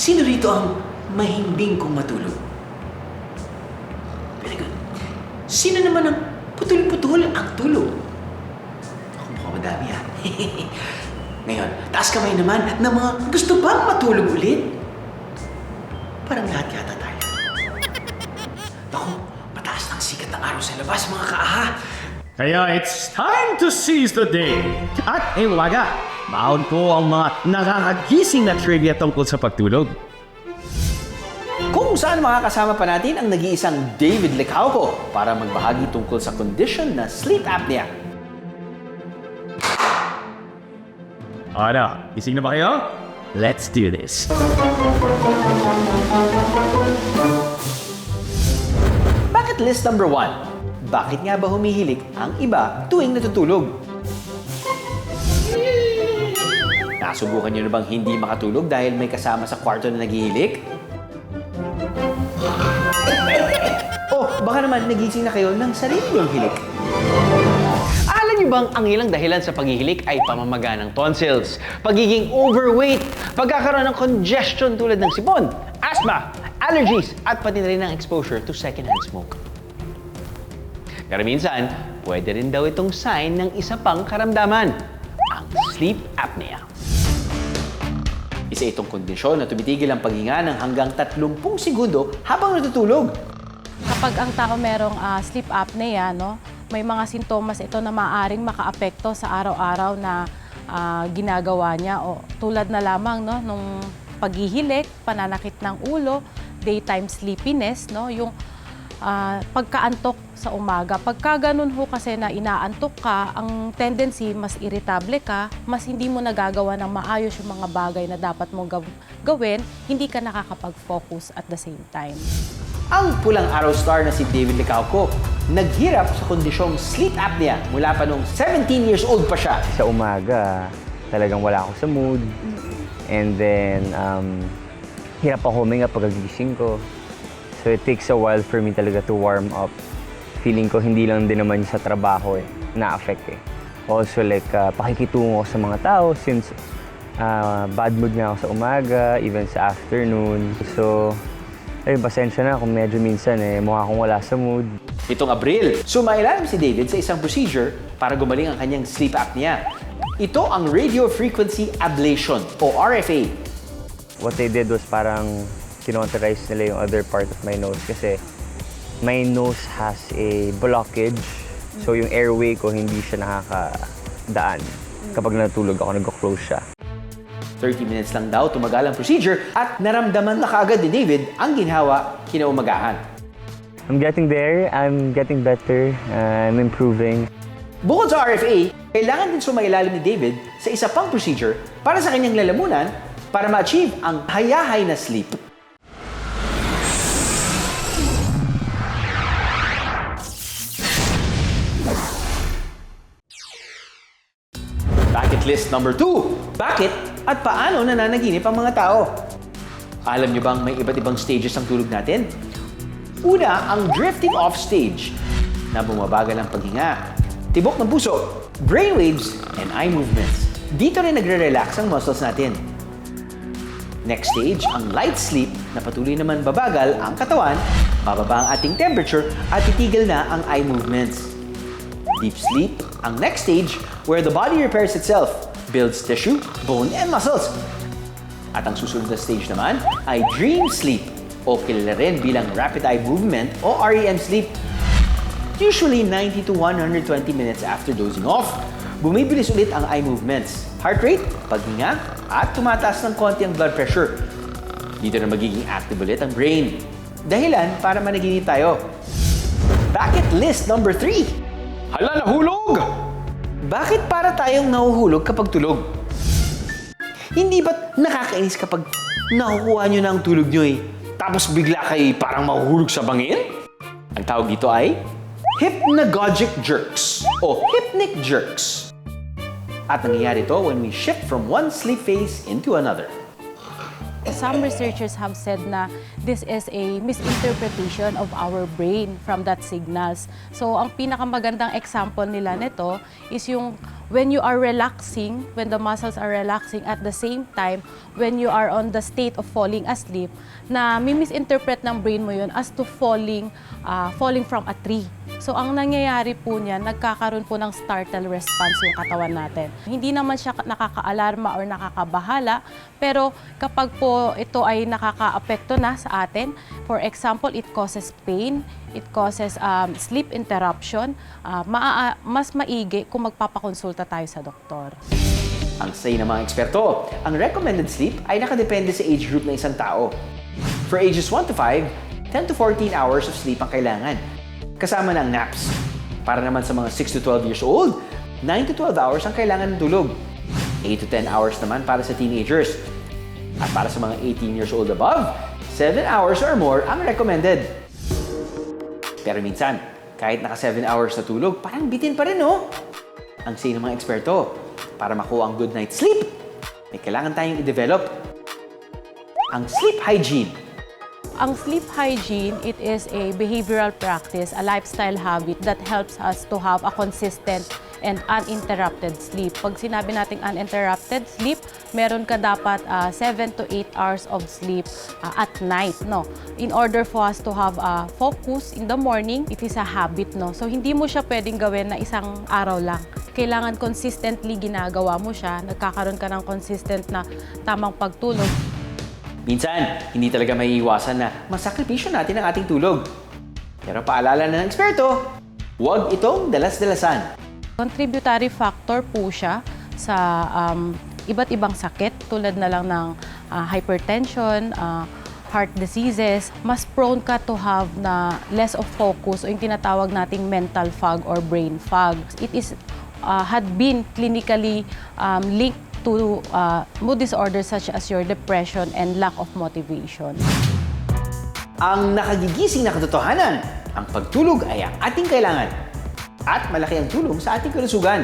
Sino rito ang mahimbing kong matulog? Very good. Sino naman ang putol-putol ang tulog? Ako mukhang madami ha. Ngayon, taas kamay naman ng mga gusto bang matulog ulit? Parang lahat yata tayo. Naku, mataas ng sikat ng araw sa labas mga kaaha. Kaya it's time to seize the day. At umaga, baon ko ang mga nakakagising na trivia tungkol sa pagtulog. Kung saan makakasama pa natin ang nag-iisang David Licauco para magbahagi tungkol sa condition na sleep apnea. Ano, gising na ba kayo? Let's do this. Bucket list number 1. Bakit nga ba humihilik ang iba tuwing natutulog? Nasubukan niyo na bang hindi makatulog dahil may kasama sa kwarto na naghihilik? O baka naman nagising na kayo ng sarili niyong hilik? Alam niyo bang ang ilang dahilan sa paghihilik ay pamamaga ng tonsils, pagiging overweight, pagkakaroon ng congestion tulad ng sipon, asthma, allergies, at pati na rin ang exposure to secondhand smoke. Pero minsan, pwede rin daw itong sign ng isa pang karamdaman, ang sleep apnea. Isa itong kondisyon na tumitigil ang paghinga ng hanggang 30 segundo habang natutulog. Kapag ang tao merong sleep apnea, no, may mga sintomas ito na maaaring makaapekto sa araw-araw na ginagawa niya. O, tulad na lamang no, nung paghihilik, pananakit ng ulo, daytime sleepiness, no, yung pagkaantok sa umaga. Pagka ganun ho kasi na inaantok ka, ang tendency mas irritable ka, mas hindi mo nagagawa ng maayos yung mga bagay na dapat mong gawin, hindi ka nakakapag-focus at the same time. Ang pulang araw star na si David Licauco, naghirap sa kondisyong sleep apnea mula pa nung 17 years old pa siya. Sa umaga, talagang wala ako sa mood. And then, hirap ako huminga pagkagising ko. So it takes a while for me talaga to warm up. Feeling ko hindi lang din naman sa trabaho na-affect eh. Also like, pakikitungo ko sa mga tao since bad mood nga ako sa umaga, even sa afternoon. So, ay, pasensya na kung medyo minsan mukha akong wala sa mood. Itong Abril, sumailalim si David sa isang procedure para gumaling ang kanyang sleep apnea. Ito ang radio frequency ablation o RFA. What they did was parang kinauterize nila yung other part of my nose kasi my nose has a blockage. So yung airway ko hindi siya nakakadaan. Kapag natulog ako, nag-close siya. 30 minutes lang daw tumagal ang procedure at naramdaman na kaagad ni David ang ginhawa kinaumagahan. I'm getting there. I'm getting better. I'm improving. Bukod sa RFA, kailangan din sumailalim ni David sa isa pang procedure para sa kanyang lalamunan para ma-achieve ang hayahay na sleep. Bucket list number 2. Bakit at paano nananaginip ang mga tao? Alam niyo bang may iba't ibang stages ang tulog natin? Una, ang drifting off stage na bumabagal ang paghinga, tibok ng puso, brainwaves, and eye movements. Dito rin nagre-relax ang muscles natin. Next stage, ang light sleep na patuloy naman babagal ang katawan, bababa ang ating temperature at titigil na ang eye movements. Deep sleep, ang next stage where the body repairs itself, builds tissue, bone, and muscles. At ang susunod na stage naman ay dream sleep o kilala rin bilang rapid eye movement o REM sleep. Usually 90 to 120 minutes after dozing off, bumibilis ulit ang eye movements, heart rate, paghinga, at tumataas ng konti ang blood pressure. Dito na magiging active ulit ang brain. Dahilan para managinip tayo. Bucket list number 3. Hala, nahulog! Bakit para tayong nahuhulog kapag tulog? Hindi ba't nakakainis kapag nakukuha nyo na ang tulog nyo tapos bigla kayo parang mahuhulog sa bangin? Ang tawag dito ay hypnagogic jerks o hypnic jerks. At nangyayari ito when we shift from one sleep phase into another. Some researchers have said na this is a misinterpretation of our brain from that signals. So ang pinakamagandang example nila nito is yung when you are relaxing, when the muscles are relaxing at the same time, when you are on the state of falling asleep, na misinterpret ng brain mo yun as to falling from a tree. So ang nangyayari po niyan, nagkakaroon po ng startle response yung katawan natin. Hindi naman siya nakaka-alarma or nakakabahala, pero kapag po ito ay nakaka-apekto na sa atin, for example, it causes pain, it causes sleep interruption, mas maigi kung magpapakonsulta tayo sa doktor. Ang say ng mga eksperto, ang recommended sleep ay nakadepende sa age group ng isang tao. For ages 1 to 5, 10 to 14 hours of sleep ang kailangan. Kasama ng naps. Para naman sa mga 6 to 12 years old, 9 to 12 hours ang kailangan ng tulog. 8 to 10 hours naman para sa teenagers. At para sa mga 18 years old above, 7 hours or more ang recommended. Pero minsan, kahit naka 7 hours na tulog, parang bitin pa rin, no? Ang say ng mga eksperto, para makuha ang good night's sleep, may kailangan tayong i-develop ang sleep hygiene. Ang sleep hygiene, it is a behavioral practice, a lifestyle habit that helps us to have a consistent and uninterrupted sleep. Pag sinabi nating uninterrupted sleep, meron ka dapat 7 to 8 hours of sleep at night, no? In order for us to have focus in the morning, it is a habit, no? So hindi mo siya pwedeng gawin na isang araw lang. Kailangan consistently ginagawa mo siya, nagkakaroon ka ng consistent na tamang pagtulog. Minsan, hindi talaga maiiwasan na masakripisyo natin ang ating tulog. Pero paalala na ng eksperto, huwag itong dalas-dalasan. Contributory factor po siya sa iba't ibang sakit tulad na lang ng hypertension, heart diseases. Mas prone ka to have na less of focus o yung tinatawag nating mental fog or brain fog. It is had been clinically linked to mood disorders such as your depression and lack of motivation. Ang nakagigising na katotohanan, ang pagtulog ay ang ating kailangan. At malaki ang tulong sa ating kalusugan.